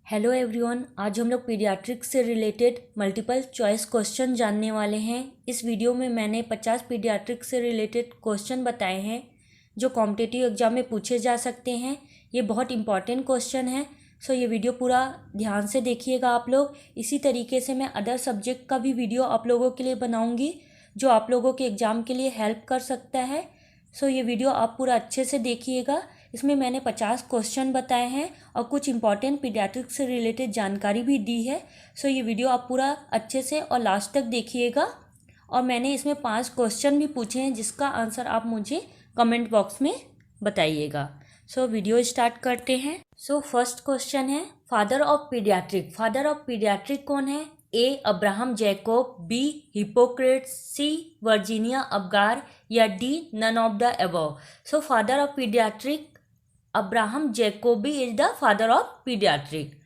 Hello everyone, आज हम लोग पीडियाट्रिक्स से रिलेटेड मल्टीपल चॉइस क्वेश्चन जानने वाले हैं। इस वीडियो में मैंने 50 पीडियाट्रिक्स से रिलेटेड क्वेश्चन बताए हैं जो कॉम्पिटिटिव एग्जाम में पूछे जा सकते हैं। ये बहुत इंपॉर्टेंट क्वेश्चन है, सो ये वीडियो पूरा ध्यान से देखिएगा आप लोग। इसी तरीके से मैं अदर सब्जेक्ट का भी वीडियो आप लोगों के लिए बनाऊँगी जो आप लोगों के एग्ज़ाम के लिए हेल्प कर सकता है। सो ये वीडियो आप पूरा अच्छे से देखिएगा। इसमें मैंने 50 क्वेश्चन बताए हैं और कुछ इंपॉर्टेंट पीडियाट्रिक्स से रिलेटेड जानकारी भी दी है। सो ये वीडियो आप पूरा अच्छे से और लास्ट तक देखिएगा। और मैंने इसमें 5 क्वेश्चन भी पूछे हैं जिसका आंसर आप मुझे कमेंट बॉक्स में बताइएगा। सो वीडियो स्टार्ट करते हैं। सो फर्स्ट क्वेश्चन है, father of paediatric. Father of paediatric कौन है? A Abraham Jacob, B Hippocrates, C Virginia Apgar या D none of the above. So father of paediatric Abraham Jacobi is the father of paediatric.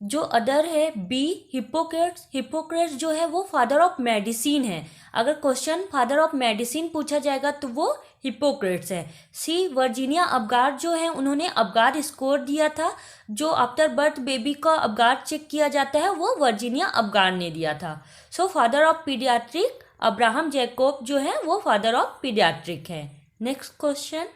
जो other है B Hippocrates. Hippocrates जो है वो father of medicine है। अगर question father of medicine पूछा जाएगा तो वो हिपोक्रेट्स है। सी वर्जीनिया अबगार जो है उन्होंने अबगार स्कोर दिया था। जो आफ्टर बर्थ बेबी का अबगार चेक किया जाता है वो वर्जीनिया अबगार ने दिया था। सो father of paediatric Abraham Jacob जो है वो फादर ऑफ पीडियाट्रिक है। नेक्स्ट क्वेश्चन,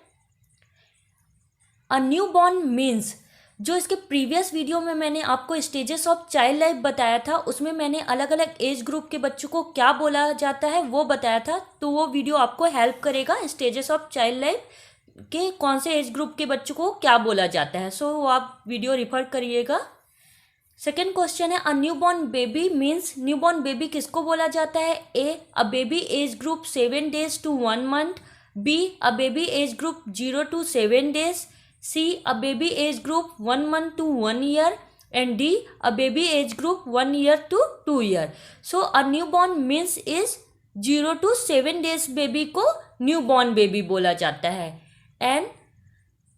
अ न्यू बॉर्न मीन्स। जो इसके प्रीवियस वीडियो में मैंने आपको स्टेजेस ऑफ चाइल्ड लाइफ बताया था, उसमें मैंने अलग अलग एज ग्रुप के बच्चों को क्या बोला जाता है वो बताया था, तो वो वीडियो आपको हेल्प करेगा स्टेजेस ऑफ चाइल्ड लाइफ के कौन से एज ग्रुप के बच्चों को क्या बोला जाता है। सो वो आप वीडियो रिफर करिएगा। सेकेंड क्वेश्चन है, a new born baby means. New born baby किसको बोला जाता है? A a baby age group 7 days to 1 month, B a baby age group 0 to 7 days, C a baby age group 1 month to 1 year, and D a baby age group 1 year to 2 year. So a newborn means is 0 to 7 days baby को newborn baby बोला जाता है। And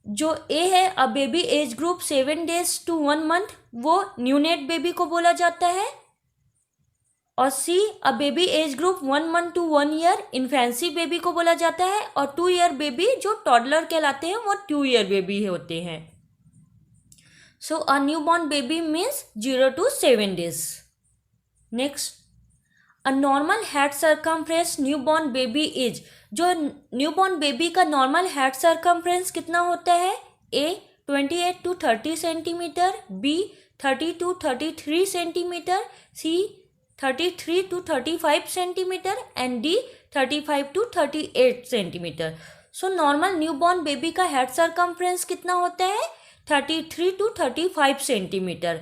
जो A है a baby age group 7 days to 1 month वो neonate baby को बोला जाता है। और C a baby age group 1 month to 1 year infancy baby को बोला जाता है। और 2 year बेबी जो टॉडलर कहलाते हैं वो 2 year बेबी होते हैं। So a new born baby means 0 to 7 days। Next, a normal head circumference new born baby is. जो न्यू बॉर्न बेबी का नॉर्मल हेड सर्कमफ्रेंस कितना होता है? A 28 to 30 centimetre, B 30 to 33 centimetre, C 33 to 35 centimetre and D 35 to 38 centimetre. So normal newborn baby का head circumference कितना होता है? 33 to 35 centimetre.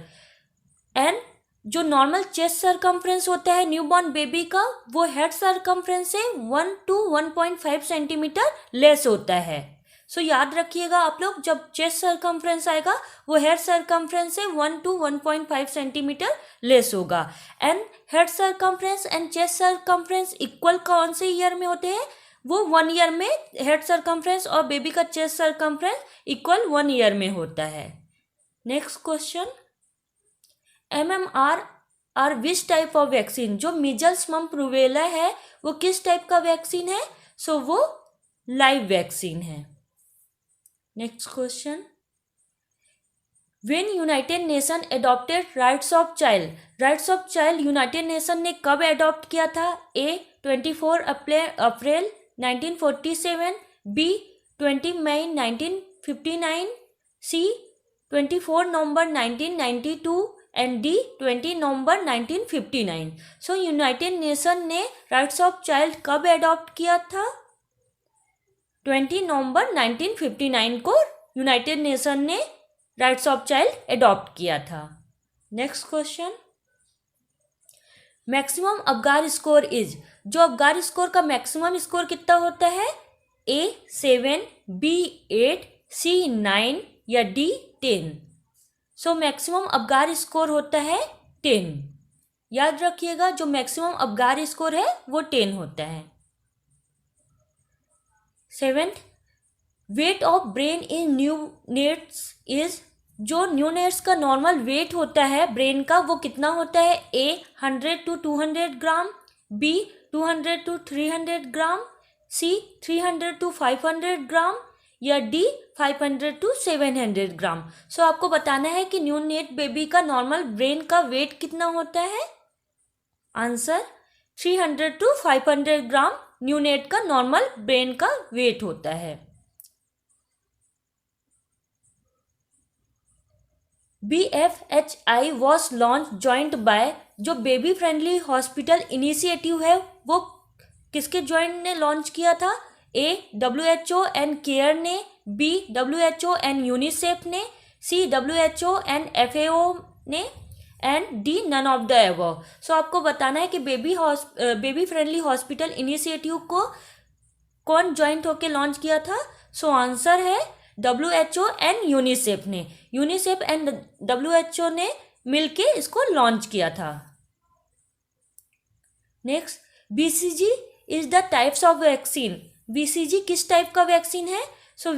And जो नॉर्मल चेस्ट सर्कमफ्रेंस होता है न्यूबॉर्न बेबी का वो हेड सर्कमफ्रेंस से 1 to 1.5 सेंटीमीटर लेस होता है। सो याद रखिएगा आप लोग, जब चेस्ट सर्कमफ्रेंस आएगा वो हेड सर्कमफ्रेंस से 1 to 1.5 सेंटीमीटर लेस होगा। And head circumference and chest circumference equal कौन से ईयर में होते हैं? वो 1 ईयर में हेड सर्कमफ्रेंस और बेबी का चेस्ट सर्कमफ्रेंस इक्वल 1 ईयर में होता है। Next question, MMR are which type of vaccine. जो मीजल्स मम्प रूबेला है वो किस टाइप का वैक्सीन है? सो वो लाइव वैक्सीन है। Next question, when United Nation adopted rights of child. Rights of child United Nation ने कब एडॉप्ट किया था? ए 24 अप्रैल 1947, बी 20 मई 1959, C 24 November 1992 and D 20 November 1959। So United Nation ने राइट्स ऑफ चाइल्ड कब adopt किया था? 20 नवंबर 1959 को यूनाइटेड नेशन ने राइट्स ऑफ चाइल्ड एडॉप्ट किया था। Next question, maximum Apgar score is. जो अबगार स्कोर का मैक्सिमम स्कोर कितना होता है? ए 7, बी 8, सी 9 या D 10। So maximum Apgar score होता है 10। याद रखिएगा, जो मैक्सिमम अबगार स्कोर है वो 10 होता है। 7th, weight of brain in neonates is. जो न्यूनेट्स का नॉर्मल वेट होता है ब्रेन का वो कितना होता है? A 100 to 200 gram, B 200 to 300 gram, C 300 to 500 gram या डी 500 to 700 ग्राम। सो आपको बताना है कि न्यूनेट बेबी का नॉर्मल ब्रेन का वेट कितना होता है। आंसर 300 to 500 ग्राम न्यूनेट का नॉर्मल ब्रेन का वेट होता है। BFHI was launch joint by, जो बेबी फ्रेंडली हॉस्पिटल इनिशिएटिव है वो किसके जॉइंट ने लॉन्च किया था। A WHO एंड केयर ने, B WHO एंड यूनिसेफ ने, C WHO एंड FAO ने, and D none of the above. So आपको बताना है कि बेबी फ्रेंडली हॉस्पिटल इनिशिएटिव को कौन जॉइंट होके लॉन्च किया था। सो आंसर है WHO एंड यूनिसेफ ने। यूनिसेफ एंड WHO ने मिलके इसको लॉन्च किया था। Next, BCG is the types of vaccine. BCG किस टाइप का वैक्सीन है। सो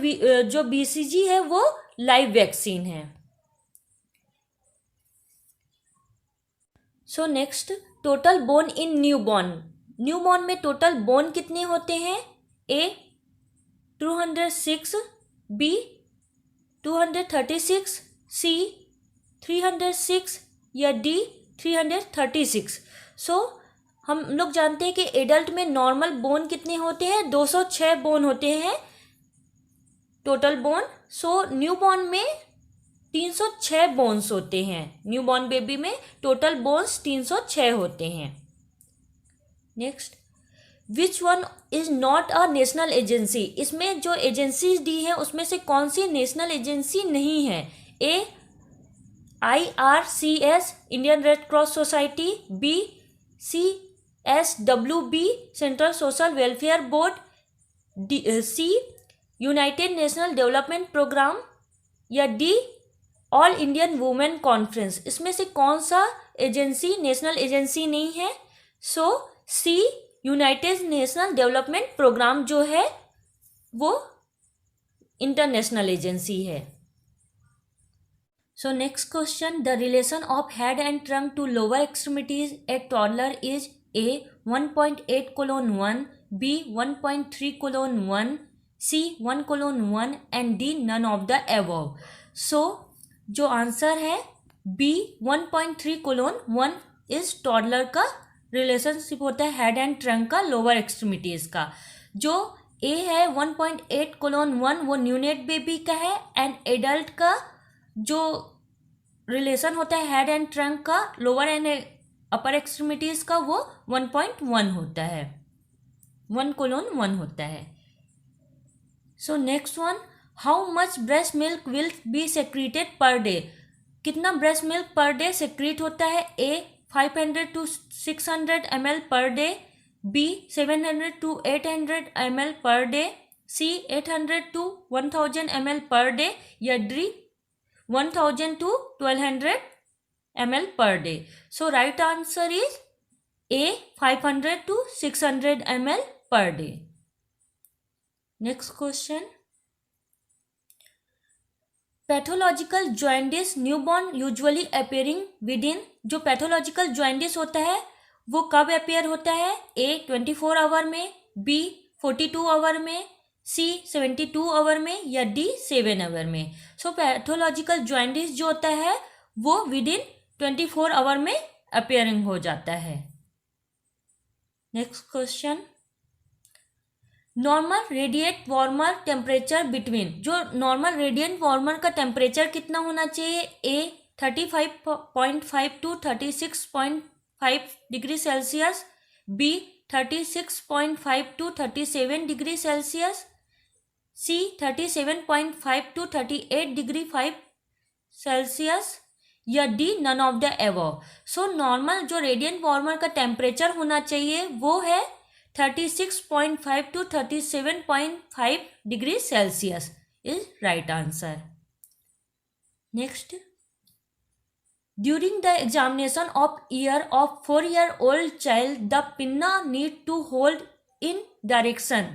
जो BCG है वो लाइव वैक्सीन है। So next, total bone in newborn. Newborn में टोटल बोन कितने होते हैं। A 206, B 236, C 306 या D 336। सो हम लोग जानते हैं कि एडल्ट में नॉर्मल बोन कितने होते हैं, 206 बोन होते हैं टोटल बोन। सो न्यूबॉर्न में 306 बोन्स होते हैं। न्यूबॉर्न बेबी में टोटल बोन्स 306 होते हैं। Next, which one is not a national agency. इसमें जो एजेंसीज दी है उसमें से कौन सी नेशनल एजेंसी नहीं है। A IRCS Indian Red Cross Society, B CSWB Central Social Welfare Board, C United National Development Programme या D all Indian women conference. इसमें से कौन सा एजेंसी नेशनल एजेंसी नहीं है। So C United National Development Programme जो है वो इंटरनेशनल एजेंसी है। So next question, the relation of head and trunk to lower extremities at toddler is A 1.8:1, B 1.3:1, C 1:1 and D none of the above. So जो answer है B 1.3:1 is toddler का relationship होता है head and trunk का lower extremities का। जो A है 1.8:1 वो न्यूनेट बेबी का है, एंड एडल्ट का जो रिलेशन होता है हेड एंड ट्रंक का लोअर एंड अपर एक्सट्रीमिटीज का वो 1.1 होता है, 1:1 होता है। So next one, how much breast milk will be secreted per day. कितना breast milk per day secrete होता है। A 500 to 600 ml per day, B 700 to 800 ml per day, C 800 to 1000 ml per day या D 1000 to 1200 ml per day. So right answer is A 500 to 600 ml per day. Next question, pathological jaundice newborn usually appearing within. जो pathological jaundice होता है वो कब appear होता है। A 24 our में, B 42 our में, C 72 आवर में या D 7 आवर में। सो पैथोलॉजिकल जॉइंडिस जो होता है वो विदिन 24 आवर में अपेयरिंग हो जाता है। Next question, normal radiate warmer temperature between. जो नॉर्मल रेडिएंट वार्मर का टेम्परेचर कितना होना चाहिए। A 35.5 to 36.5 degree Celsius, B 36.5 to 37 degree Celsius, C 37.5 to 38 degree 5 Celsius या D none of the above. So normal जो रेडिएंट वार्मर का temperature होना चाहिए वो है 36.5 to 37.5 degree Celsius is right answer. Next, during the examination of year of 4-year-old child the pinna need to hold in direction.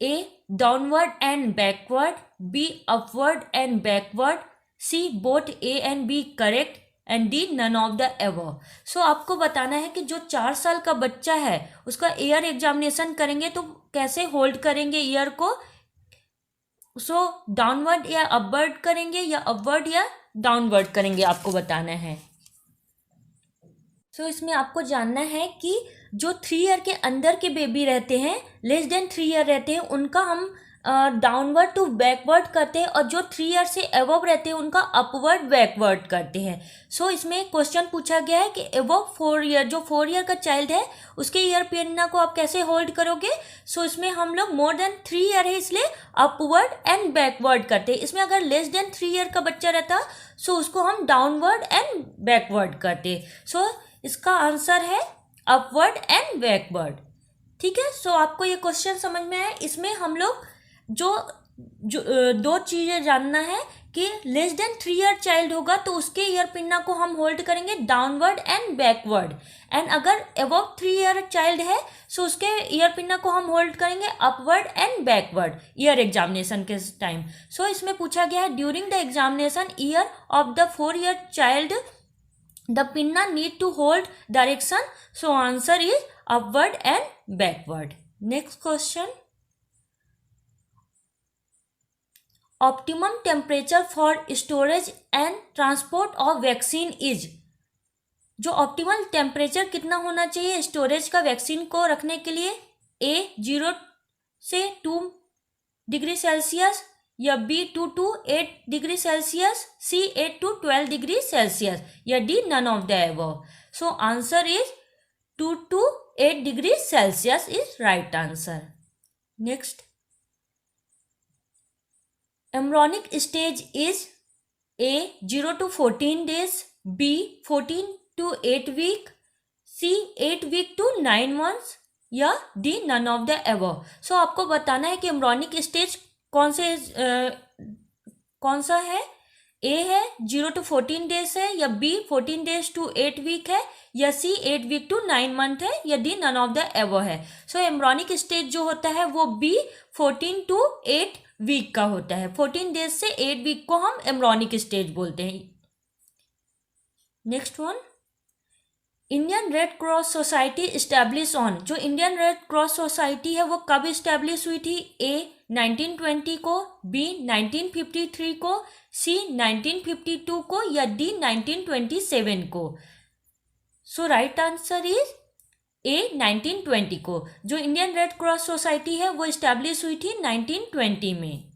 A downward and backward, B upward and backward, C both A and B correct and D none of the above. So आपको बताना है कि जो 4 साल का बच्चा है उसका ईयर एग्जामिनेशन करेंगे तो कैसे होल्ड करेंगे ईयर को। सो डाउनवर्ड या अपवर्ड करेंगे या अपवर्ड या डाउनवर्ड करेंगे, आपको बताना है। सो इसमें आपको जानना है कि जो 3 ईयर के अंदर के बेबी रहते हैं, लेस देन 3 ईयर रहते हैं, उनका हम डाउनवर्ड टू बैकवर्ड करते हैं, और जो 3 ईयर से अबव रहते हैं उनका अपवर्ड बैकवर्ड करते हैं। सो इसमें क्वेश्चन पूछा गया है कि अबव 4 ईयर, जो 4 ईयर का चाइल्ड है उसके ईयर पिन्ना को आप कैसे होल्ड करोगे। सो इसमें हम लोग मोर देन 3 ईयर है इसलिए अपवर्ड एंड बैकवर्ड करते हैं। इसमें अगर लेस देन 3 ईयर का बच्चा रहता सो उसको हम डाउनवर्ड एंड बैकवर्ड करते। सो इसका आंसर है अपवर्ड एंड बैकवर्ड। ठीक है, सो आपको ये क्वेश्चन समझ में आया। इसमें हम लोग जो जो दो चीज़ें जानना है कि लेस देन 3 ईयर चाइल्ड होगा तो उसके ईयर पिन्ना को हम होल्ड करेंगे डाउनवर्ड एंड बैकवर्ड, एंड अगर अबव 3 ईयर चाइल्ड है सो उसके ईयर पिन्ना को हम होल्ड करेंगे upward and backward year examination के टाइम। सो इसमें पूछा गया है during the examination year of the 4 year child the pinna need to hold direction, so answer is upward and backward. Next question, optimum temperature for storage and transport of vaccine is, जो optimal temperature कितना होना चाहिए storage का vaccine को रखने के लिए, A 0 से 2 डिग्री सेल्सियस, या B 2 to 8 degree Celsius, C 8 to 12 degree Celsius, या D none of the above. So answer is 2 to 8 degree Celsius is right answer. Next, embryonic stage is A 0 to 14 days, B 14 to 8 week, C 8 week to 9 months, या D none of the above. So आपको बताना है कि embryonic stage कौन सा है। ए है 0 to 14 days है, या B 14 days to 8 week है, या C 8 week to 9 month है, या D none of the above है। सो एम्ब्रॉनिक स्टेज जो होता है वो B 14 to 8 week का होता है। 14 days से 8 week को हम एम्ब्रॉनिक स्टेज बोलते हैं। Next one, Indian Red Cross society establish on, जो इंडियन रेड क्रॉस सोसाइटी है वो कब इस्टेब्लिश हुई थी। A 1920 को, B 1953 को, C 1952 को, या D 1927 को। सो राइट आंसर इज A 1920 को। जो इंडियन रेड क्रॉस सोसाइटी है वो इस्टेब्लिश हुई थी 1920 में।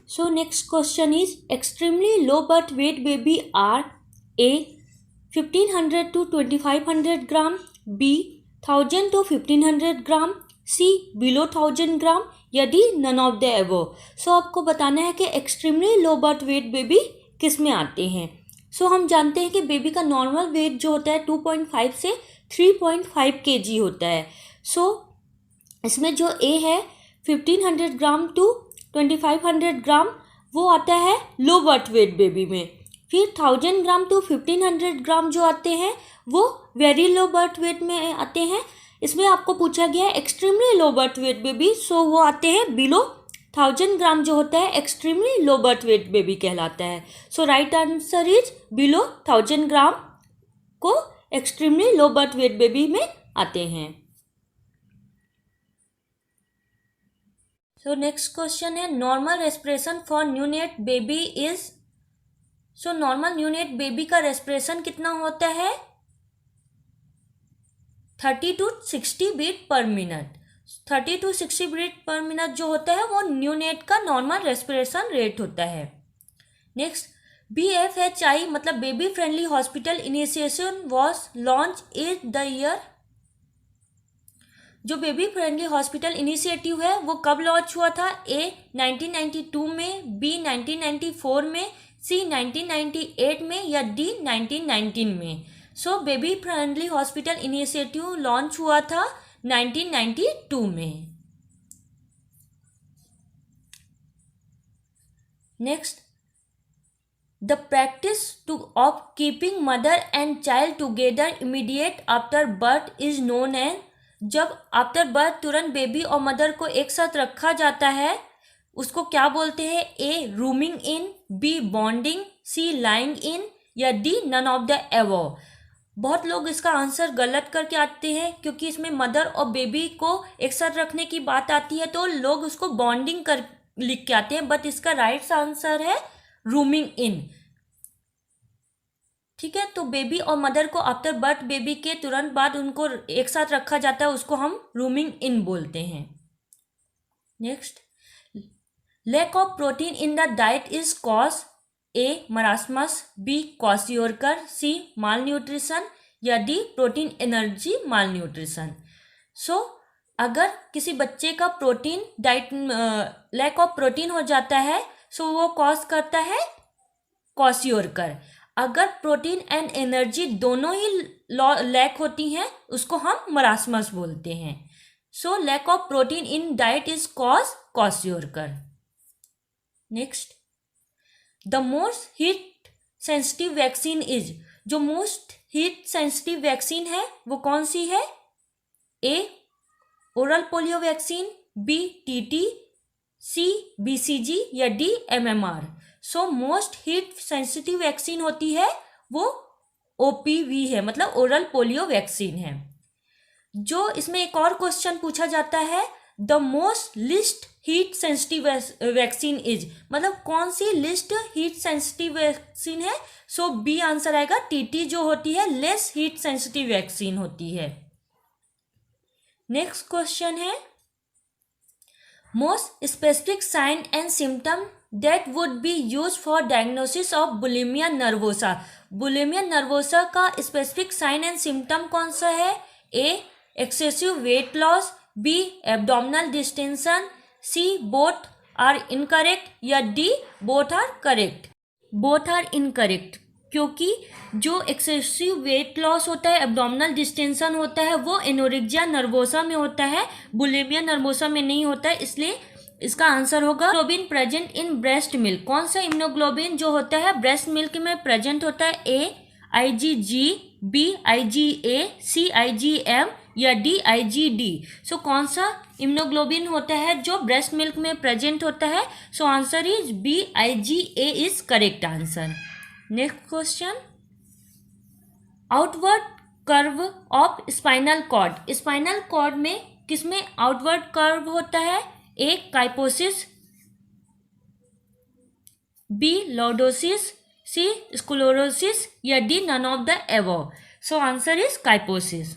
So next question is extremely low birth weight baby are A 1500 to 2500 gram, B 1000 to 1500 gram, C below 1000 gram, या D none of the above. So आपको बताना है कि extremely low birth weight baby किस में आते हैं। सो हम जानते हैं कि बेबी का नॉर्मल वेट जो होता है 2.5 से 3.5 kg होता है। सो इसमें जो A है 1500 ग्राम टू 2500 ग्राम वो आता है लो बर्थ वेट बेबी में। फिर 1000 ग्राम टू 1500 ग्राम जो आते हैं वो वेरी लो बर्थ वेट में आते हैं। इसमें आपको पूछा गया है extremely low birth weight baby, so वो आते हैं बिलो 1000 ग्राम जो होता है extremely low birth weight baby कहलाता है। So right answer is below 1000 gram को extremely low birth weight baby में आते हैं। सो नेक्स्ट क्वेश्चन है normal respiration for neonate baby is, so normal neonate baby का रेस्पिरेशन कितना होता है 30 to 60 beat per minute. 30 to 60 beat per minute जो होता है वो न्यूनेट का नॉर्मल रेस्पिरेशन रेट होता है। नेक्स्ट, BFHI मतलब baby friendly hospital initiation was launch in the year, जो बेबी फ्रेंडली हॉस्पिटल इनिशिएटिव है वो कब लॉन्च हुआ था। A 1992 में, B 1994 में, C 1998 में, या D 1919 में। सो baby friendly hospital initiative launch हुआ था 1992 में। Next, the practice of keeping mother and child together immediate after birth is known as, जब आफ्टर बर्थ तुरंत बेबी और मदर को एक साथ रखा जाता है उसको क्या बोलते हैं। A rooming in, B bonding, C lying in, या D none of the above. बहुत लोग इसका आंसर गलत करके आते हैं क्योंकि इसमें मदर और बेबी को एक साथ रखने की बात आती है तो लोग उसको बॉन्डिंग लिख के आते हैं, बट इसका राइट आंसर है रूमिंग इन। ठीक है, तो बेबी और मदर को आफ्टर बर्थ बेबी के तुरंत बाद उनको एक साथ रखा जाता है, उसको हम रूमिंग इन बोलते हैं। Next, lack of protein in the diet is cause A marasmus, B kwashiorkor, C malnutrition या D protein energy malnutrition. So अगर किसी बच्चे का protein diet lack of protein हो जाता है, सो वो कॉज करता है क्वाशियोरकर। अगर प्रोटीन एंड एनर्जी दोनों ही लैक होती हैं, उसको हम मरासमस बोलते हैं। So lack of protein in diet is cause kwashiorkor. Next, the most heat sensitive vaccine is, जो मोस्ट हीट सेंसिटिव वैक्सीन है वो कौन सी है? A oral polio vaccine, B TT, C BCG या D MMR. So most heat sensitive vaccine होती है वो ओपीवी है, मतलब ओरल पोलियो वैक्सीन है। जो इसमें एक और क्वेश्चन पूछा जाता है, the most least heat sensitive vaccine is, मतलब कौन सी लिस्ट हीट सेंसिटिव वैक्सीन है? सो बी आंसर आएगा, टीटी जो होती है लेस हीट सेंसिटिव वैक्सीन होती है। नेक्स्ट क्वेश्चन है, most specific sign and symptom that would be use for diagnosis of bulimia nervosa. Bulimia nervosa का स्पेसिफिक साइन एंड सिम्टम कौन सा है? A excessive weight loss, B abdominal distension, C both are incorrect या D both are correct. Both are incorrect, क्योंकि जो excessive weight loss होता है, abdominal distension होता है, वो एनोरेक्सिया नर्वोसा में होता है, बुलिमिया नर्वोसा में नहीं होता है। इसलिए इसका आंसर होगा immunoglobulin present in breast milk. कौन सा इम्यूनोग्लोबिन जो होता है ब्रेस्ट मिल्क में प्रेजेंट होता है? ए आईजीजी, बी आईजीए, सी आईजीएम या डी आईजीडी। सो कौन सा इम्यूनोग्लोबिन होता है जो ब्रेस्ट मिल्क में प्रेजेंट होता है? So answer is B IgA is correct answer. Next question, outward curve of spinal cord. Spinal cord में किसमें आउटवर्ड कर्व होता है? A kyphosis, B lordosis, C sclerosis या D none of the above. So answer is kyphosis.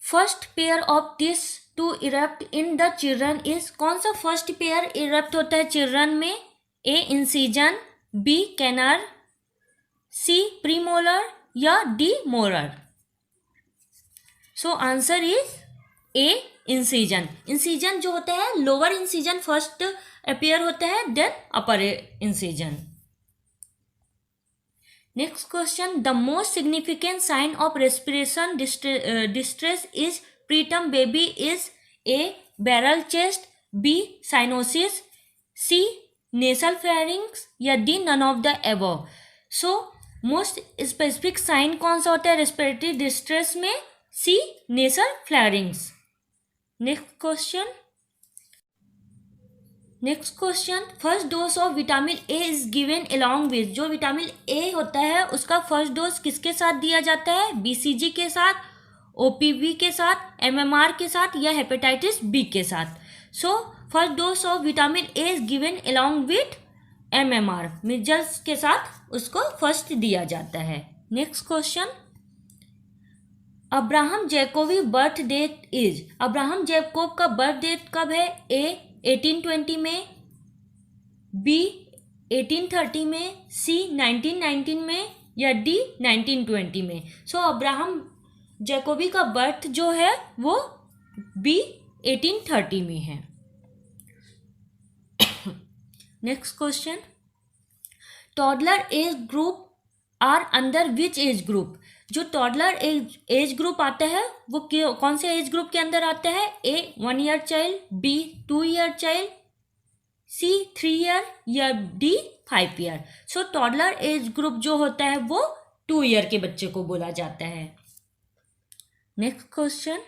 First pair of teeth to erupt in the children is, कौन सा first pair erupt होता है children में? A incision, B canine, C premolar या D molar. So answer is A incision. Incision जो होता है, lower incision first appear होता है, then upper incision. Next question, the most significant sign of respiration distress is preterm baby is A barrel chest, B cyanosis, C nasal flarings या D none of the above. So most specific sign कौन सा होता है respiratory distress में? C nasal flarings. Next question, first dose of vitamin A is given along with, जो vitamin A होता है उसका फर्स्ट डोज किसके साथ दिया जाता है? बीसीजी के साथ, ओपीवी के साथ, एमएमआर के साथ या हेपेटाइटिस बी के साथ। So first dose of vitamin A is given along with MMR, measles के साथ उसको फर्स्ट दिया जाता है। Next question, Abraham Jacobi birth date is, Abraham Jacob का बर्थ डेट कब है? ए 1820 में, बी 1830 में, सी 1919 में या डी 1920 में। सो अब्राहम जैकोबी का बर्थ जो है वो बी 1830 में है। Next question, toddler age group are under which age group, जो टॉडलर एज ग्रुप आता है वो कौन से एज ग्रुप के अंदर आता है? A 1 year child, B 2 year child, C 3 year या D 5 year. So toddler age group जो होता है वो 2 ईयर के बच्चे को बोला जाता है। नेक्स्ट क्वेश्चन,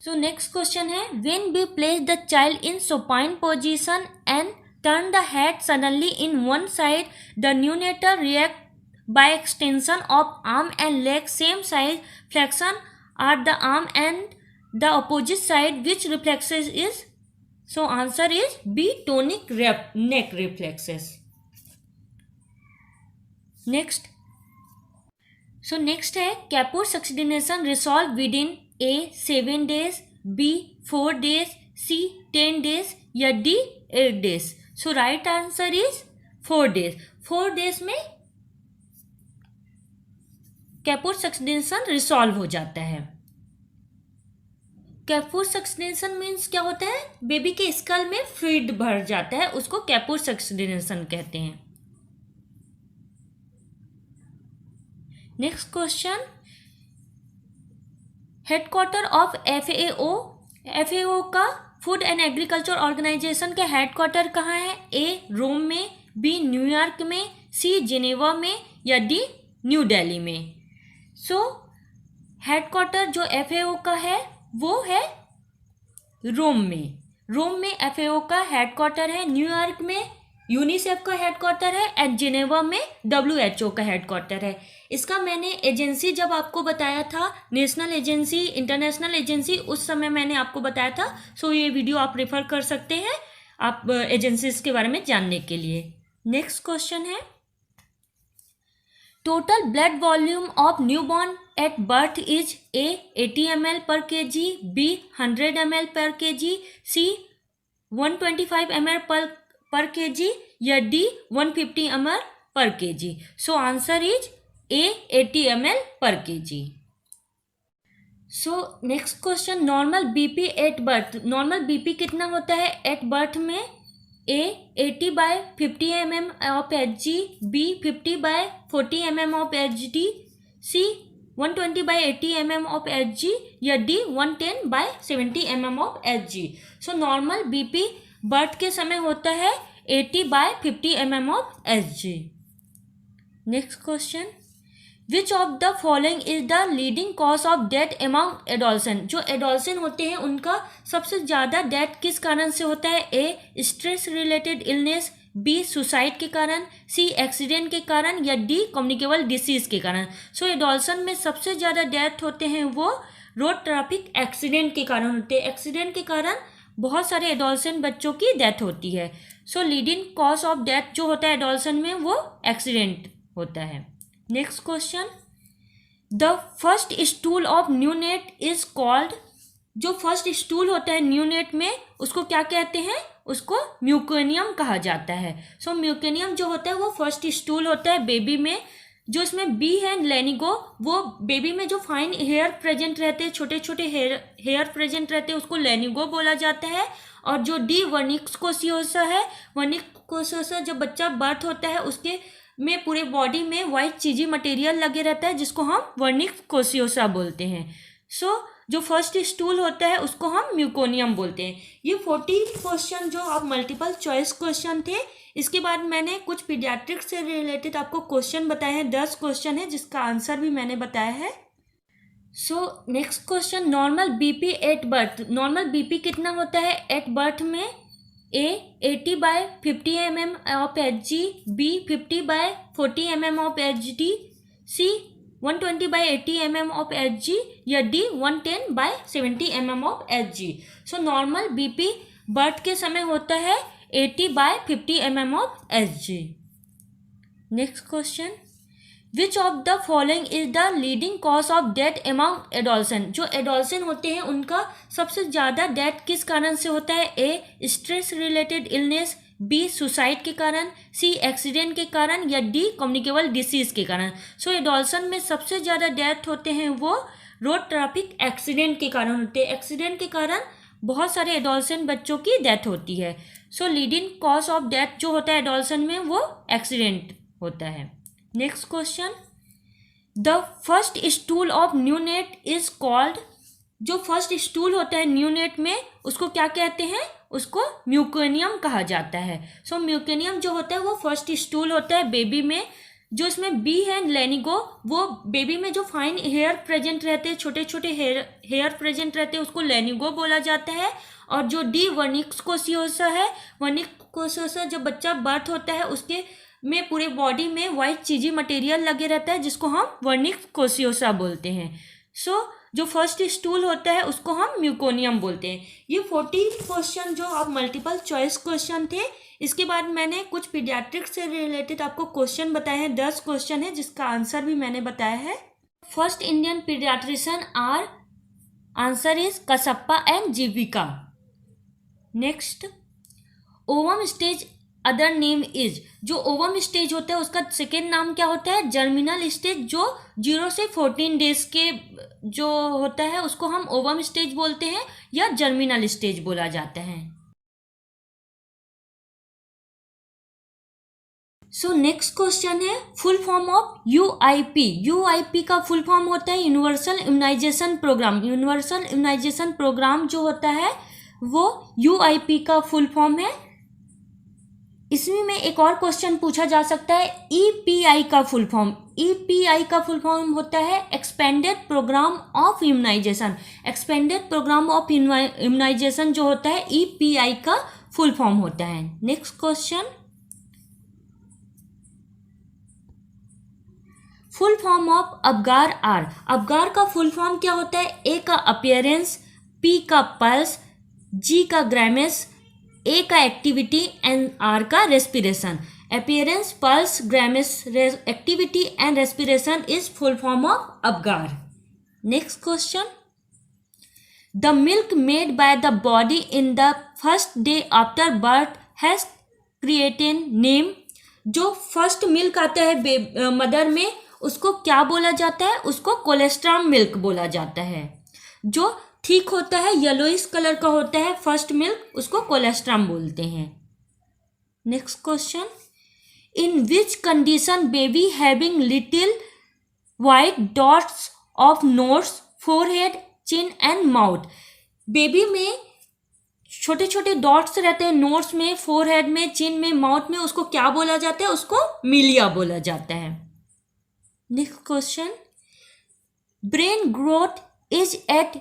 नेक्स्ट क्वेश्चन है, when we place the child in supine position and turn the head suddenly in one side, the neonate react by extension of arm and leg same size, flexion are the arm and the opposite side which reflexes is, so answer is B, tonic neck reflexes. Next, so next है caput succedaneum resolve within A 7 days, B 4 days, C 10 days या D 8 days. So right answer is 4 days. 4 days में कैपोर succedaneum resolve हो जाता है. Caput सक्सीडिनेशन means क्या होता है, baby के स्कल में फ्लूइड भर जाता है, उसको कैपोर सक्सीडिनेशन कहते हैं. Next question, headquarter of FAO. FAO का फूड एंड एग्रीकल्चर ऑर्गेनाइजेशन का हेडक्वार्टर कहाँ है? ए रोम में, बी न्यूयॉर्क में, सी जिनेवा में या डी न्यू दिल्ली में. सो हेडक्वार्टर जो FAO का है वो है रोम में. रोम में FAO का हेडक्वार्टर है, न्यूयॉर्क में यूनिसेफ का हेडक्वार्टर है एंड जिनेवा में WHO का हेडक्वार्टर है. इसका मैंने एजेंसी जब आपको बताया था, नेशनल एजेंसी, इंटरनेशनल एजेंसी, उस समय मैंने आपको बताया था. सो ये वीडियो आप रेफर कर सकते हैं आप एजेंसीज के बारे में जानने के लिए. नेक्स्ट क्वेश्चन है, total blood volume of newborn at birth is A 80 ml per kg, B 100 ml per kg, C 125 ml per kg या D 150 ml per kg. So answer is A 80 ml per kg. So next question, normal BP at birth. Normal BP कितना होता है at birth में? A 80/50 mm of Hg, B 50/40 mm of Hg, C 120/80 mm of Hg या D 110/70 mm of Hg. So normal BP birth के समय होता है 80/50 mm of Hg. Next question, which of the following is the leading cause of death among adolescent. जो adolescent होते हैं उनका सबसे ज़्यादा डेथ किस कारण से होता है? A stress related illness, B suicide के कारण, सी एक्सीडेंट के कारण या डी कम्युनिकेबल डिसीज के कारण. सो एडोलसेंट में सबसे ज़्यादा डेथ होते हैं वो रोड ट्रैफिक एक्सीडेंट के कारण होते हैं. एक्सीडेंट के कारण बहुत सारे एडोलसेंट बच्चों की डेथ होती है. सो लीडिंग कॉज ऑफ डेथ जो होता है एडोलसेंट में वो एक्सीडेंट होता है. Next question, the first stool of neonate is called. जो फर्स्ट स्टूल होता है न्यूनेट में उसको क्या कहते हैं? उसको म्यूकोनियम कहा जाता है. सो म्यूकोनियम जो होता है वो फर्स्ट स्टूल होता है बेबी में. जो इसमें बी है लेनिगो, वो बेबी में जो फाइन हेयर प्रेजेंट रहते हैं, छोटे छोटे हेयर प्रेजेंट रहते हैं, उसको लेनिगो बोला जाता है. और जो डी वर्निकोसियोसा है, वर्निकोसियोसा जब बच्चा बर्थ होता है उसके में पूरे बॉडी में वाइट चीजी मटेरियल लगे रहता है जिसको हम वर्निकोसियोसा बोलते हैं. सो जो फर्स्ट स्टूल होता है उसको हम म्यूकोनियम बोलते हैं. ये 40 क्वेश्चन जो आप मल्टीपल चॉइस क्वेश्चन थे. इसके बाद मैंने कुछ पीडियाट्रिक्स से रिलेटेड आपको क्वेश्चन बताए हैं. 10 क्वेश्चन है जिसका आंसर भी मैंने बताया है. So next question, normal BP at birth. Normal BP कितना होता है एट बर्थ में? A 80/50 mm of Hg, B 50/40 mm of Hg, C 120/80 mm of Hg या D 110/70 mm of Hg. So normal BP birth के समय होता है 80/50 mm of Hg. Next question, which of the following is the leading cause of death among adolescent. जो adolescent होते हैं उनका सबसे ज़्यादा डेथ किस कारण से होता है? A stress related illness, B suicide के कारण, सी एक्सीडेंट के कारण या डी कम्युनिकेबल डिसीज के कारण. सो एडोलसेंट में सबसे ज़्यादा डेथ होते हैं वो रोड ट्रैफिक एक्सीडेंट के कारण होते हैं. एक्सीडेंट के कारण बहुत सारे एडोलसेंट बच्चों की डेथ होती है. सो लीडिंग कॉज ऑफ डेथ जो होता है एडोलसेंट में वो एक्सीडेंट होता है. Next question, the first stool of neonate is called. जो फर्स्ट स्टूल होता है न्यूनेट में उसको क्या कहते हैं? उसको म्यूकोनियम कहा जाता है. सो म्यूकोनियम जो होता है वो फर्स्ट स्टूल होता है बेबी में. जो इसमें बी है लेनिगो, वो बेबी में जो फाइन हेयर प्रेजेंट रहते हैं, छोटे छोटे हेयर प्रेजेंट रहते हैं, उसको लेनिगो बोला जाता है. और जो डी वर्निकोसियोसा है, वर्निकोसियोसा जब बच्चा बर्थ होता है उसके में पूरे बॉडी में वाइट चीजी मटेरियल लगे रहता है जिसको हम वर्निकोसियोसा बोलते हैं. सो जो फर्स्ट स्टूल होता है उसको हम म्यूकोनियम बोलते हैं। ये 14 क्वेश्चन जो आप मल्टीपल चॉइस क्वेश्चन थे। इसके बाद मैंने कुछ पीडियाट्रिक्स से रिलेटेड आपको क्वेश्चन बताए हैं। 10 क्वेश्चन है जिसका आंसर भी मैंने बताया है। First Indian pediatrician are, answer is कसप्पा एंड जीविका। Next, ovum stage other name is, जो ओवम स्टेज होता है उसका सेकेंड नाम क्या होता है? Germinal stage. जो 0 से 14 डेज के जो होता है उसको हम ओवम स्टेज बोलते हैं या जर्मिनल स्टेज बोला जाता है। सो नेक्स्ट क्वेश्चन है full form of UIP. UIP का फुल फॉर्म होता है universal immunisation programme. Universal immunisation programme जो होता है वो यूआईपी का फुल फॉर्म है। इसमें में एक और क्वेश्चन पूछा जा सकता है ईपीआई का फुल फॉर्म। ईपीआई का फुल फॉर्म होता है expanded programme of immunisation. Expanded programme of immunisation जो होता है ईपीआई का फुल फॉर्म होता है। Next question, full form of Apgar are. Apgar का फुल फॉर्म क्या होता है? ए का अपीयरेंस, पी का पल्स, जी का ग्रामेस, ए का एक्टिविटी एंड आर का respiration. Appearance, pulse, grimace, activity and respiration is full form of Apgar. Next question, the milk made by the body in the first day after birth has created name. जो first milk आता है mother में उसको क्या बोला जाता है? उसको कोलेस्ट्रॉल मिल्क बोला जाता है। जो ठीक होता है, येलोइश कलर का होता है फर्स्ट मिल्क, उसको कोलेस्ट्रॉल बोलते हैं। Next question, in which condition baby having little white dots of nose, forehead, chin and mouth. Baby में छोटे छोटे डॉट्स रहते हैं नोज में, फोरहेड में, चिन में, माउथ में, उसको क्या बोला जाता है? उसको मिलिया बोला जाता है। Next question, brain growth is at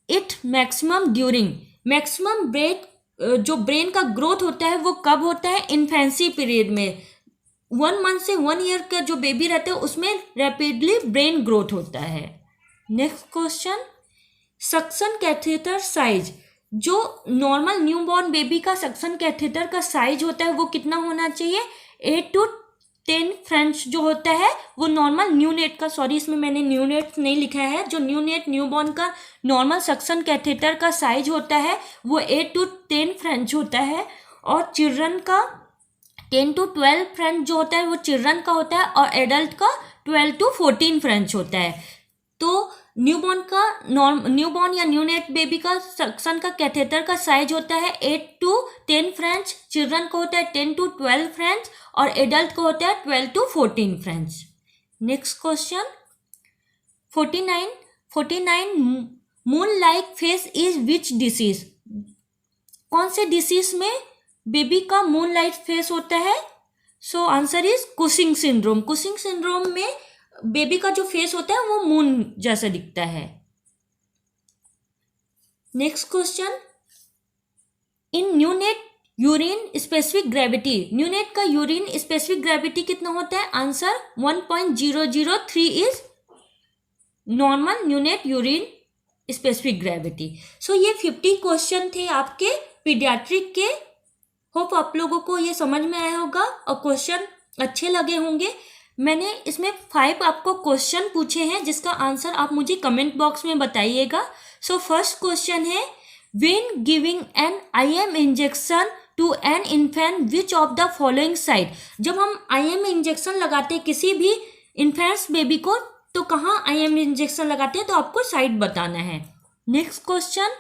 it maximum during. Maximum जो ब्रेन का ग्रोथ होता है वो कब होता है? इन्फेंसी पीरियड में। 1 मंथ से 1 ईयर का जो बेबी रहता है उसमें रैपिडली ब्रेन ग्रोथ होता है। Next question, suction catheter size. जो नॉर्मल न्यूबॉर्न बेबी का सक्शन कैथेटर का साइज होता है वो कितना होना चाहिए? 8 to 10 फ्रेंच जो होता है वो नॉर्मल न्यूनेट का, सॉरी इसमें मैंने न्यूनेट नहीं लिखा है, जो न्यूबॉर्न का नॉर्मल सक्शन कैथेटर का साइज होता है वो 8 to 10 फ्रेंच होता है। और चिल्ड्रन का 10 to 12 फ्रेंच जो होता है वो चिल्ड्रन का होता है और एडल्ट का 12 to 14 फ्रेंच होता है। तो न्यूबॉर्न या न्यूनेट बेबी का सक्शन का कैथेटर का साइज होता है 8 to 10 फ्रेंच, चिल्ड्रन को होता है 10 to 12 फ्रेंच और एडल्ट को होता है 12 to 14 French. Next question, 49 moon like face is which disease. कौन से डिसीज में बेबी का मून लाइट फेस होता है? So answer is Cushing syndrome. Cushing syndrome में बेबी का जो फेस होता है वो मून जैसा दिखता है। Next question, in neonate urine specific gravity. Neonate का यूरिन स्पेसिफिक ग्रेविटी कितना होता है? Answer 1.003 is normal neonate urine specific gravity. So ये 50 क्वेश्चन थे आपके पीडियाट्रिक के। होप आप लोगों को ये समझ में आया होगा और क्वेश्चन अच्छे लगे होंगे। मैंने इसमें 5 आपको क्वेश्चन पूछे हैं जिसका आंसर आप मुझे कमेंट बॉक्स में बताइएगा। सो फर्स्ट क्वेश्चन है, when giving an IM injection to an infant which of the following site. जब हम IM इंजेक्शन लगाते हैं किसी भी इन्फेंट्स बेबी को तो कहाँ IM इंजेक्शन लगाते हैं तो आपको साइट बताना है। Next question,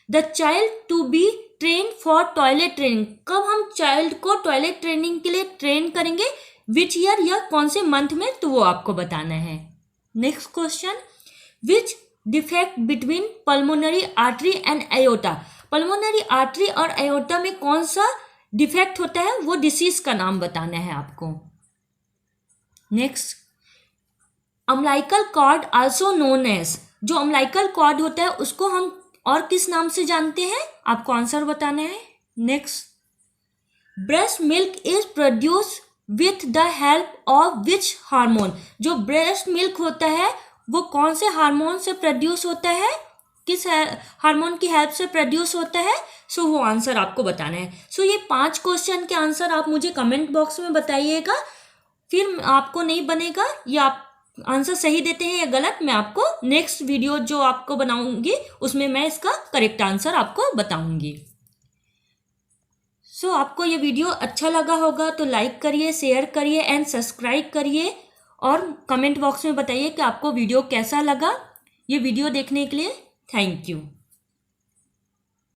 the child to be train for toilet training. कब हम चाइल्ड को टॉयलेट ट्रेनिंग के लिए ट्रेन करेंगे, विच ईयर या कौन से मंथ में, तो वो आपको बताना है। Next question, which defect between pulmonary artery and aorta. Pulmonary artery और एयोटा में कौन सा डिफेक्ट होता है वो डिसीज का नाम बताना है आपको। Next, umbilical cord also known as. जो अम्लाइकल कॉर्ड होता है उसको हम और किस नाम से जानते हैं, आपको आंसर बताना है। Next, breast milk is produce with the help of which hormone. जो ब्रेस्ट मिल्क होता है वो कौन से हार्मोन से प्रोड्यूस होता है, किस हार्मोन की हेल्प से प्रोड्यूस होता है, सो वो आंसर आपको बताना है। सो ये 5 क्वेश्चन के आंसर आप मुझे कमेंट बॉक्स में बताइएगा, फिर आपको नहीं बनेगा या आप आंसर सही देते हैं या गलत, मैं आपको नेक्स्ट वीडियो जो आपको बनाऊंगी उसमें मैं इसका करेक्ट आंसर आपको बताऊंगी। सो आपको ये वीडियो अच्छा लगा होगा तो लाइक करिए, शेयर करिए एंड सब्सक्राइब करिए, और कमेंट बॉक्स में बताइए कि आपको वीडियो कैसा लगा। ये वीडियो देखने के लिए थैंक यू।